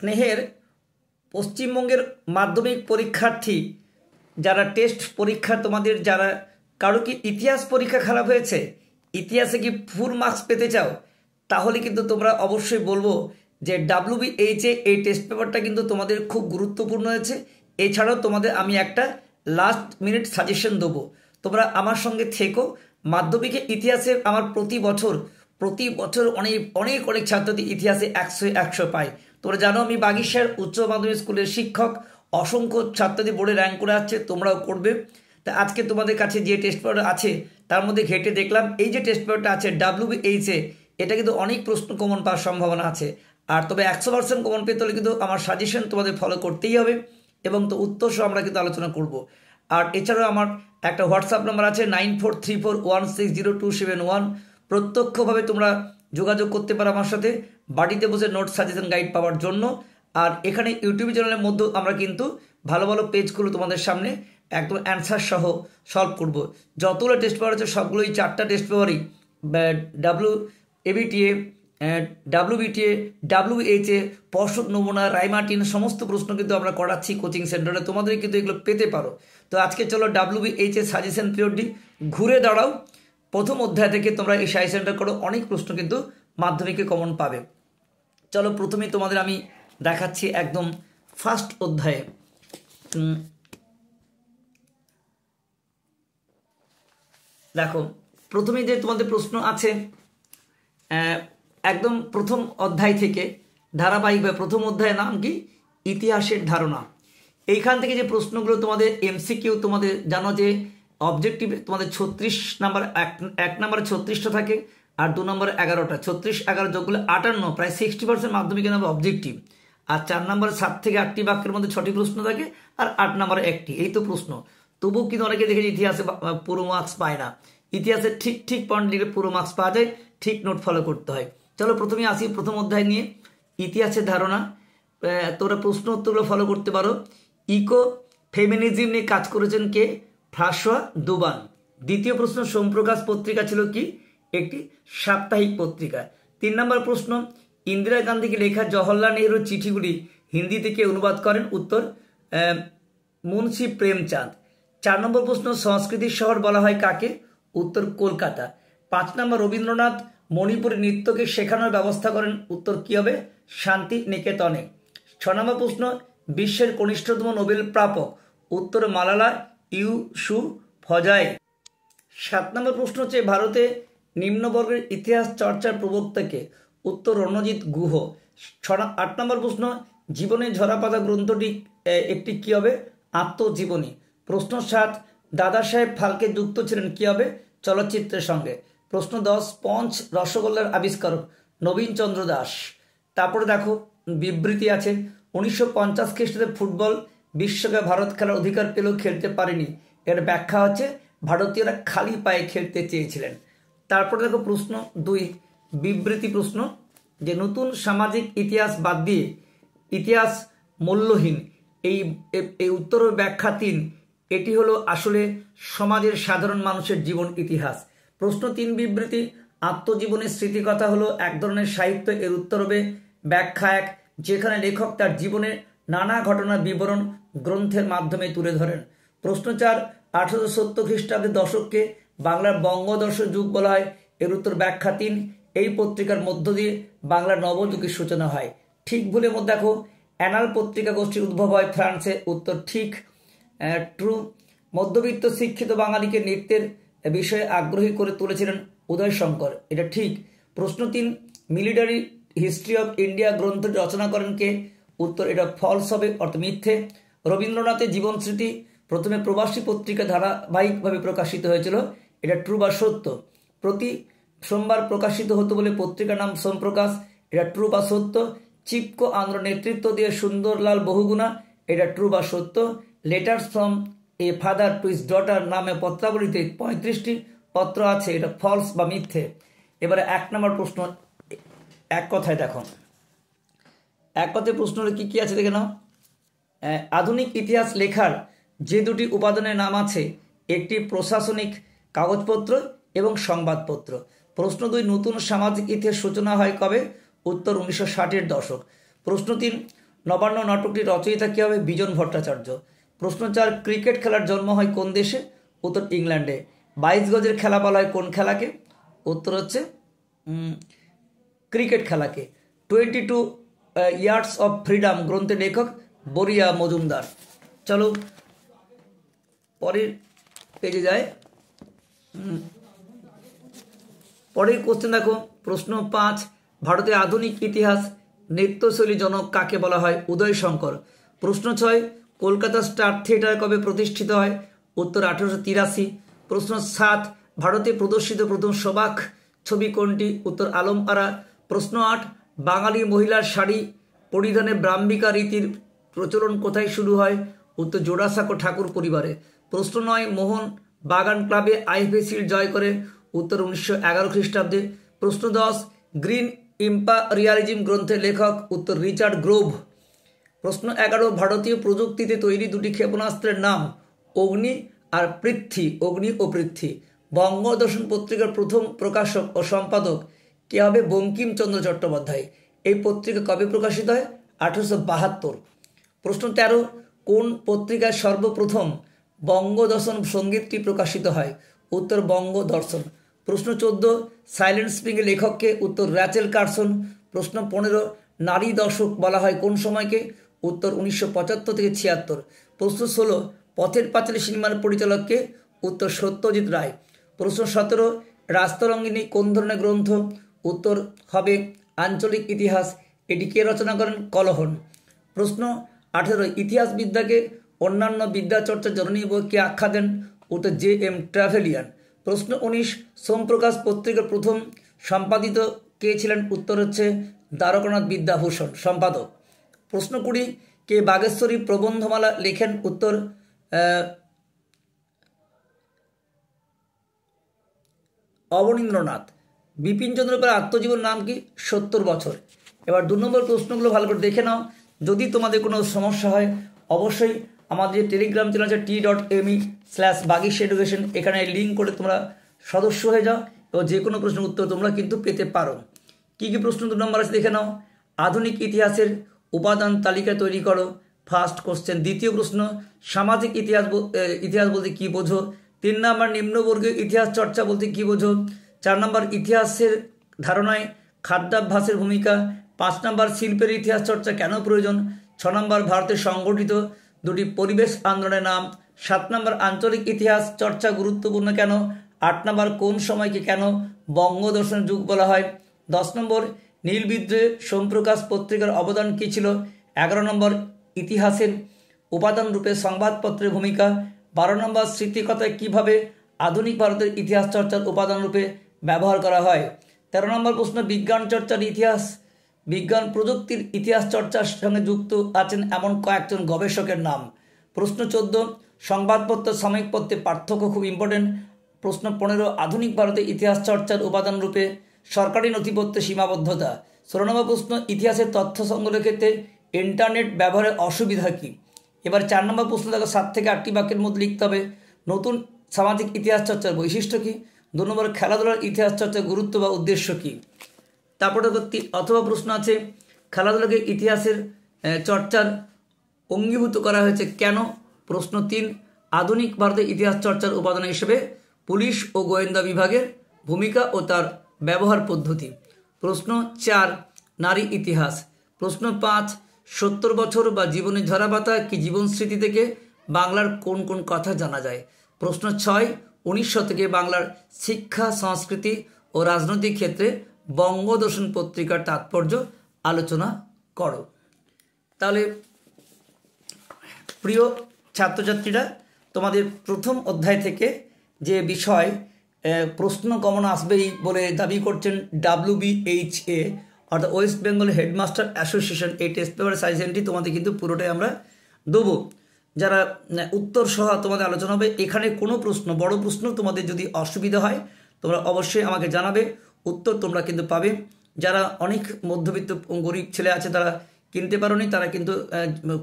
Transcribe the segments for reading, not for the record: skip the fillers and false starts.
স্নেহের পশ্চিমবঙ্গের মাধ্যমিক পরীক্ষার্থী যারা টেস্ট পরীক্ষা তোমাদের যারা কারো কি ইতিহাস পরীক্ষা খারাপ হয়েছে, ইতিহাসে কি ফুল মার্কস পেতে চাও, তাহলে কিন্তু তোমরা অবশ্যই বলবো যে WBH এই টেস্ট পেপারটা কিন্তু তোমাদের খুব গুরুত্বপূর্ণ হয়েছে। এছাড়াও তোমাদের আমি একটা লাস্ট মিনিট সাজেশন দেবো, তোমরা আমার সঙ্গে থেকো। মাধ্যমিকের ইতিহাসে আমার প্রতি বছর অনেক অনেক অনেক ছাত্রদের ইতিহাসে 100 পায়। তোমরা জানো আমি বাগিশার উচ্চ মাধ্যমিক স্কুলের শিক্ষক, অসংখ্য ছাত্রদের বোর্ডে র্যাঙ্ক করে আসছে, তোমরাও করবে। তা আজকে তোমাদের কাছে যে টেস্ট পেপার আছে তার মধ্যে ঘেটে দেখলাম এই যে টেস্ট পেপারটা আছে WBH এটা কিন্তু অনেক প্রশ্ন কমন পাওয়ার সম্ভাবনা আছে। আর তবে 100% কমন পেতে হলে কিন্তু আমার সাজেশন তোমাদের ফলো করতেই হবে এবং তো উত্তর সহ আমরা কিন্তু আলোচনা করব। আর এছাড়াও আমার একটা হোয়াটসঅ্যাপ নাম্বার আছে 9434160271, প্রত্যক্ষভাবে তোমরা যোগাযোগ করতে পারো আমার সাথে বাড়িতে বসে নোট সাজেশন গাইড পাওয়ার জন্য। আর এখানে ইউটিউব চ্যানেলের মধ্যেও আমরা কিন্তু ভালো ভালো পেজগুলো তোমাদের সামনে একদম অ্যান্সার সহ সলভ করব। যতগুলো টেস্ট পেপার আছে সবগুলোই 4টা টেস্ট পেপারই WBTA, WBH, পর্ষদ নমুনা, রায়মার্টিন সমস্ত প্রশ্ন কিন্তু আমরা করাচ্ছি কোচিং সেন্টারে, তোমাদের কিন্তু এগুলো পেতে পারো। তো আজকে চলো WBH সাজেশন পিরিয়ডটি ঘুরে দাঁড়াও, প্রথম অধ্যায় থেকে তোমরা এই সাজেশনটা করো, অনেক প্রশ্ন কিন্তু মাধ্যমিকে কমন পাবে। চলো প্রথমেই তোমাদের আমি দেখাচ্ছি একদম ফার্স্ট অধ্যায়ে। দেখো প্রথমেই যে তোমাদের প্রশ্ন আছে একদম প্রথম অধ্যায় থেকে ধারাবাহিকভাবে, প্রথম অধ্যায়ের নাম কি? ইতিহাসের ধারণা। এইখান থেকে যে প্রশ্নগুলো তোমাদের MCQ, তোমাদের জানো যে অবজেক্টিভ তোমাদের 36 নাম্বার, এক নম্বরে 36টা থাকে আর 2 নম্বরে 11টা, 36 11 যোগগুলো 58, প্রায় 60% মাধ্যমিকের নামে অবজেক্টিভ। আর 4 নম্বরে 7 থেকে 8টি বাক্যের মধ্যে 6টি প্রশ্ন থাকে আর 8 নম্বরে 1টি, এই তো প্রশ্ন। তবুও কিন্তু অনেকে দেখেছি ইতিহাসে পুরো মার্কস পায় না। ইতিহাসে ঠিক পয়েন্ট লিখে পুরো মার্কস পাওয়া যায়, ঠিক নোট ফলো করতে হয়। চলো প্রথমে আসি প্রথম অধ্যায় নিয়ে, ইতিহাসের ধারণা। তোমরা প্রশ্ন উত্তরগুলো ফলো করতে পারো। ইকো ফেমিনিজম নিয়ে কাজ করেছেন কে? ফ্রাঁসোয়া দুবান। দ্বিতীয় প্রশ্ন, সোমপ্রকাশ পত্রিকা ছিল কি? একটি সাপ্তাহিক পত্রিকা। 3 নম্বর প্রশ্ন, ইন্দিরা গান্ধীকে লেখা জওহরলাল নেহরুর চিঠিগুলি হিন্দি থেকে অনুবাদ করেন? উত্তর মুন্সি প্রেমচাঁদ। 4 নম্বর প্রশ্ন, সংস্কৃতির শহর বলা হয় কাকে? উত্তর কলকাতা। 5 নম্বর, রবীন্দ্রনাথ মণিপুরী নৃত্যকে শেখানোর ব্যবস্থা করেন? উত্তর কি হবে? শান্তি নিকেতনে। 6 নম্বর প্রশ্ন, বিশ্বের কনিষ্ঠতম নোবেল প্রাপক? উত্তর মালালা ইউসুফজাই। 7 নম্বর প্রশ্ন হচ্ছে ভারতে নিম্নবর্গের ইতিহাস চর্চার প্রবক্তাকে? উত্তর রণজিৎ গুহ। 8 নম্বর প্রশ্ন, জীবনে ঝরাপাতা গ্রন্থটি একটি কি হবে? আত্মজীবনী। প্রশ্ন 7, দাদা সাহেব ফালকে যুক্ত ছিলেন কি হবে? চলচ্চিত্রের সঙ্গে। প্রশ্ন 10, স্পঞ্জ রসগোল্লার আবিষ্কারক? নবীন চন্দ্র দাস। তারপরে দেখো বিবৃতি আছে, 1950 খ্রিস্টাব্দে ফুটবল বিশ্বকাপে ভারত খেলার অধিকার পেলেও খেলতে পারেনি। এর ব্যাখ্যা হচ্ছে ভারতীয়রা খালি পায়ে খেলতে চেয়েছিলেন। তারপরে দেখো প্রশ্ন 2, বিবৃতি প্রশ্ন, যে নতুন সামাজিক ইতিহাস বাদ দিয়ে ইতিহাস মূল্যহীন, এই উত্তরের ব্যাখ্যা 3, এটি হলো আসলে সমাজের সাধারণ মানুষের জীবন ইতিহাস। প্রশ্ন 3, বিবৃতি, আত্মজীবনের স্মৃতিকথা হলো এক ধরনের সাহিত্য? এর উত্তর হবে ব্যাখ্যা 1, যেখানে লেখক তার জীবনের নানা ঘটনার বিবরণ গ্রন্থের মাধ্যমে তুলে ধরেন। প্রশ্ন 4, 1870 খ্রিস্টাব্দের দশককে বাংলার বঙ্গদর্শ যুগ বলা হয়? এর উত্তর ব্যাখ্যা 3, এই পত্রিকার মধ্য দিয়ে বাংলার নবযুগের সূচনা হয়। ঠিক ভুলের মধ্যে দেখো, অ্যানাল পত্রিকা গোষ্ঠীর উদ্ভব হয় ফ্রান্সে? উত্তর ঠিক, ট্রু। মধ্যবিত্ত শিক্ষিত বাঙালিকে নৃত্যের বিষয়ে আগ্রহী করে তুলেছিলেন উদয়শঙ্কর? এটা ঠিক। প্রশ্ন 3, মিলিটারি হিস্ট্রি অফ ইন্ডিয়া গ্রন্থ রচনা করেন কে? উত্তর এটা ফলস হবে, অর্থ মিথ্যে। রবীন্দ্রনাথের জীবন স্মৃতি প্রথমে প্রবাসী পত্রিকা ধারাবাহিকভাবে প্রকাশিত হয়েছিল? এটা ট্রু বা সত্য। প্রতি সোমবার প্রকাশিত হতো বলে পত্রিকার নাম সোমপ্রকাশ? এটা ট্রু বা সত্য। চিপকো আন্দোলন নেতৃত্ব দিয়ে সুন্দরলাল বহুগুণা? এটা ট্রু বা সত্য। Letters from a father to his daughter নামে পত্রাবলীতে 35টি পত্র আছে? এটা ফলস বা মিথ্যে। এবারে 1 নম্বর প্রশ্ন, এক কথায় দেখো, এক কথায় প্রশ্ন কি কি আছে দেখে নাও। আধুনিক ইতিহাস লেখার যে 2টি উপাদানের নাম আছে, একটি প্রশাসনিক কাগজপত্র এবং সংবাদপত্র। প্রশ্ন 2, নতুন সামাজিক ইতিহাস সূচনা হয় কবে? উত্তর 1960-এর দশক। প্রশ্ন 3, নবান্ন নাটকটির রচয়িতা কী হবে? বিজন ভট্টাচার্য। প্রশ্ন 4, ক্রিকেট খেলার জন্ম হয় কোন দেশে? উত্তর ইংল্যান্ডে। 22 গজের খেলা বলা হয় কোন খেলাকে? উত্তর হচ্ছে ক্রিকেট খেলাকে। 22 ইয়ার্স অফ ফ্রিডম গ্রন্থের লেখক বরিয়া মজুমদার। চলো পরের পেজে যায়। পরের কোশ্চেন দেখো, প্রশ্ন 5, ভারতের আধুনিক ইতিহাস নৃত্যশৈলী জনক কাকে বলা হয়? উদয় শঙ্কর। প্রশ্ন 6, কলকাতা স্টার থিয়েটার কবে প্রতিষ্ঠিত হয়? উত্তর 1883। প্রশ্ন 7, ভারতে প্রদর্শিত প্রথম সবাক ছবি কোনটি? উত্তর আলম আরা। প্রশ্ন 8, বাঙালি মহিলার শাড়ি পরিধানে ব্রাহ্মিকা রীতির প্রচলন কোথায় শুরু হয়? উত্তর জোড়াসাঁকো ঠাকুর পরিবারে। প্রশ্ন 9, মোহন বাগান ক্লাবে আইএফএ শিল্ড জয় করে? উত্তর 1911 খ্রিস্টাব্দে। প্রশ্ন 10, গ্রিন ইম্পারিয়ালিজম গ্রন্থের লেখক? উত্তর রিচার্ড গ্রোভ। প্রশ্ন 11, ভারতীয় প্রযুক্তিতে তৈরি দুটি ক্ষেপণাস্ত্রের নাম? অগ্নি আর পৃথ্বী। অগ্নি ও পৃথ্বী। বঙ্গদর্শন পত্রিকার প্রথম প্রকাশক ও সম্পাদক কে হবে? বঙ্কিমচন্দ্র চট্টোপাধ্যায়। এই পত্রিকা কবে প্রকাশিত হয়? 1872। প্রশ্ন 13, কোন পত্রিকায় সর্বপ্রথম বঙ্গদর্শন সঙ্গীতটি প্রকাশিত হয়? উত্তর বঙ্গদর্শন। প্রশ্ন 14, সাইলেন্ট স্প্রিংয়ের লেখককে? উত্তর র্যাচেল কার্সন। প্রশ্ন 15, নারী দশক বলা হয় কোন সময়কে? উত্তর 1975 থেকে 76। প্রশ্ন 16, পথের পাঁচালী সিনেমার পরিচালককে? উত্তর সত্যজিৎ রায়। প্রশ্ন 17, রাস্তরঙ্গিনী কোন ধরনের গ্রন্থ? উত্তর হবে আঞ্চলিক ইতিহাস। এটি কে রচনা করেন? কলহন। প্রশ্ন 18, ইতিহাসবিদ্যাকে অন্যান্য বিদ্যাচর্চার জননী বই কে আখ্যা দেন? উত্তর JM ট্রাভেলিয়ান। প্রশ্ন 19, সোমপ্রকাশ পত্রিকার প্রথম সম্পাদিত কে ছিলেন? উত্তর হচ্ছে দ্বারকানাথ বিদ্যাভূষণ সম্পাদক। প্রশ্ন 20, কে বাগেশ্বরী প্রবন্ধমালা লেখেন? উত্তর অবনীন্দ্রনাথ। বিপিনচন্দ্র পালের আত্মজীবন নাম কি? 70 বছর। এবার 2 নম্বর প্রশ্নগুলো ভালো করে দেখে নাও। যদি তোমাদের কোনো সমস্যা হয় অবশ্যই আমাদের যে টেলিগ্রাম চ্যানেল আছে t.me/bagisheducation, এখানে লিঙ্ক করে তোমরা সদস্য হয়ে যাও এবং যে কোনো প্রশ্নের উত্তর তোমরা কিন্তু পেতে পারো। কী কী প্রশ্ন 2 নম্বর আছে দেখে নাও। আধুনিক ইতিহাসের উপাদান তালিকা তৈরি করো। First question. দ্বিতীয় প্রশ্ন, সামাজিক ইতিহাস বলতে কী বোঝো? 3 নম্বর, নিম্নবর্গীয় ইতিহাস চর্চা বলতে কী বোঝো? 4 নম্বর, ইতিহাসের ধারণায় খাদ্যাভ্যাসের ভূমিকা। 5 নম্বর, শিল্পের ইতিহাস চর্চা কেন প্রয়োজন? 6 নম্বর, ভারতে সংগঠিত দুটি পরিবেশ আন্দোলনের নাম। 7 নম্বর, আঞ্চলিক ইতিহাস চর্চা গুরুত্বপূর্ণ কেন? 8 নম্বর, কোন সময়কে কেন বঙ্গদর্শনের যুগ বলা হয়? 10 নম্বর, নীল বিদ্রোহে সোমপ্রকাশ পত্রিকার অবদান কী ছিল? 11 নম্বর, ইতিহাসের উপাদান রূপে সংবাদপত্রের ভূমিকা। 12 নম্বর, স্মৃতিকথায় কীভাবে আধুনিক ভারতের ইতিহাস চর্চার উপাদান রূপে ব্যবহার করা হয়? 13 নম্বর প্রশ্ন, বিজ্ঞান চর্চার ইতিহাস। বিজ্ঞান প্রযুক্তির ইতিহাস চর্চার সঙ্গে যুক্ত আছেন এমন কয়েকজন গবেষকের নাম। প্রশ্ন 14, সংবাদপত্র সাময়িক পত্রের পার্থক্য খুব ইম্পর্টেন্ট। প্রশ্ন 15, আধুনিক ভারতের ইতিহাস চর্চার উপাদান রূপে সরকারি নথিপত্রের সীমাবদ্ধতা। 16 নম্বর প্রশ্ন, ইতিহাসের তথ্য সংগ্রহের ক্ষেত্রে ইন্টারনেট ব্যবহারের অসুবিধা কী? এবার 4 নম্বর প্রশ্ন দেখো, 7 থেকে 8টি বাক্যের মধ্যে লিখতে হবে নতুন সামাজিক ইতিহাস চর্চার বৈশিষ্ট্য কী? 2 নম্বর, খেলাধুলার ইতিহাস চর্চার গুরুত্ব বা উদ্দেশ্য কী? তারপরে অথবা প্রশ্ন আছে, খেলাধুলাকে ইতিহাসের চর্চার অঙ্গীভূত করা হয়েছে কেন? প্রশ্ন 3, আধুনিক ভারতের ইতিহাস চর্চার উপাদান হিসেবে পুলিশ ও গোয়েন্দা বিভাগের ভূমিকা ও তার ব্যবহার পদ্ধতি। প্রশ্ন 4, নারী ইতিহাস। প্রশ্ন 5, 70 বছর বা জীবনের ঝরাপাতা কি জীবন স্মৃতি থেকে বাংলার কোন কোন কথা জানা যায়? প্রশ্ন 6, 19 শতকে বাংলার শিক্ষা, সংস্কৃতি ও রাজনৈতিক ক্ষেত্রে বঙ্গদর্শন পত্রিকার তাৎপর্য আলোচনা করো। তাহলে প্রিয় ছাত্রছাত্রীরা, তোমাদের প্রথম অধ্যায় থেকে যে বিষয় প্রশ্ন কমন আসবেই বলে দাবি করছেন WBHA অর্থাৎ ওয়েস্ট বেঙ্গল হেডমাস্টার অ্যাসোসিয়েশন, এই টেস্ট পেপার সাজেশনটি তোমাদের কিন্তু পুরোটাই আমরা দেবো। যারা উত্তর সহ তোমাদের আলোচনা হবে। এখানে কোনো প্রশ্ন, বড় প্রশ্ন তোমাদের যদি অসুবিধা হয় তোমরা অবশ্যই আমাকে জানাবে, উত্তর তোমরা কিন্তু পাবে। যারা অনেক মধ্যবিত্ত গরিব ছেলে আছে তারা কিনতে পারোনি, তারা কিন্তু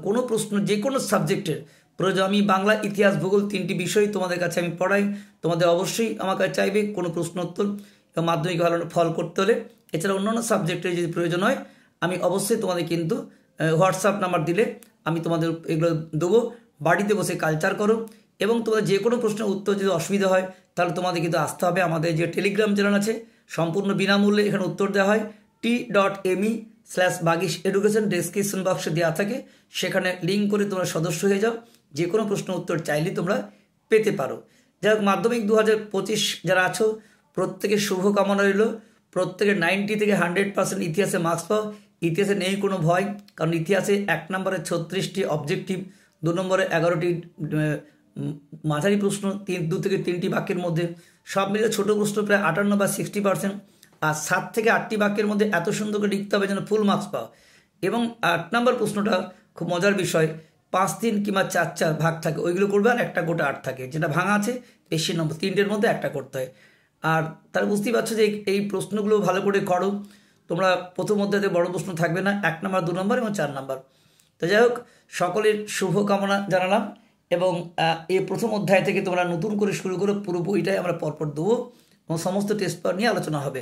কোনো প্রশ্ন যে কোনো সাবজেক্টের প্রয়োজন, আমি বাংলা, ইতিহাস, ভূগোল 3টি বিষয় তোমাদের কাছে আমি পড়াই, তোমাদের অবশ্যই আমার কাছে চাইবে কোনো প্রশ্ন উত্তর মাধ্যমিক ভালো ফল করতে হলে। এছাড়া অন্যান্য সাবজেক্টের যদি প্রয়োজন হয় আমি অবশ্যই তোমাদের কিন্তু হোয়াটসঅ্যাপ নাম্বার দিলে আমি তোমাদের এগুলো দেবো। বাড়িতে বসে কালচার করো এবং তোমাদের যে কোনো প্রশ্নের উত্তর যদি অসুবিধা হয় তাহলে তোমাদের কিন্তু আসতে হবে আমাদের যে টেলিগ্রাম চ্যানেল আছে, সম্পূর্ণ বিনামূল্যে এখানে উত্তর দেওয়া হয়। t.me/Bagis Education ডেসক্রিপশন বক্সে দেওয়া থাকে, সেখানে লিঙ্ক করে তোমরা সদস্য হয়ে যাও, যে কোনো প্রশ্ন উত্তর চাইলে তোমরা পেতে পারো। যাই হোক, মাধ্যমিক 2025 যারা আছো প্রত্যেকের শুভকামনা রইল। প্রত্যেকের 90 থেকে 100% ইতিহাসে মার্কস পাও। ইতিহাসে নেই কোনো ভয়, কারণ ইতিহাসে 1 নম্বরে 36টি অবজেক্টিভ, 2 নম্বরে 11টি মাঝারি প্রশ্ন, 2 থেকে 3টি বাক্যের মধ্যে, সব মিলে ছোটো প্রশ্ন প্রায় 58 বা 60%, আর 7 থেকে 8টি বাক্যের মধ্যে এত সুন্দর করে লিখতে হবে যেন ফুল মার্কস পাও। এবং 8 নম্বর প্রশ্নটা খুব মজার বিষয়, 5-3 কিংবা 4-4 ভাগ থাকে, ওইগুলো করবে, আর একটা গোটা 8 থাকে, যেটা ভাঙা আছে বেশি নম্বর, 3টের মধ্যে একটা করতে হয়। আর তারা বুঝতেই পারছো যে এই প্রশ্নগুলো ভালো করে করো তোমরা। প্রথম অধ্যায়তে বড় প্রশ্ন থাকবে না, 1 নম্বর, 2 নম্বর এবং 4 নম্বর। তো যাই হোক, সকলের শুভকামনা জানালাম এবং এই প্রথম অধ্যায় থেকে তোমরা নতুন করে শুরু করো, পুরো বইটাই আমরা পরপর দেবো এবং সমস্ত টেস্ট পেপার নিয়ে আলোচনা হবে।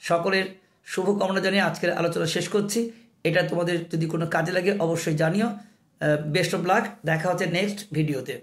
সকলের শুভকামনা জানিয়ে আজকের আলোচনা শেষ করছি। এটা তোমাদের যদি কোনো কাজে লাগে অবশ্যই জানিও। বেস্ট অফ লাক, দেখা হচ্ছে নেক্সট ভিডিওতে।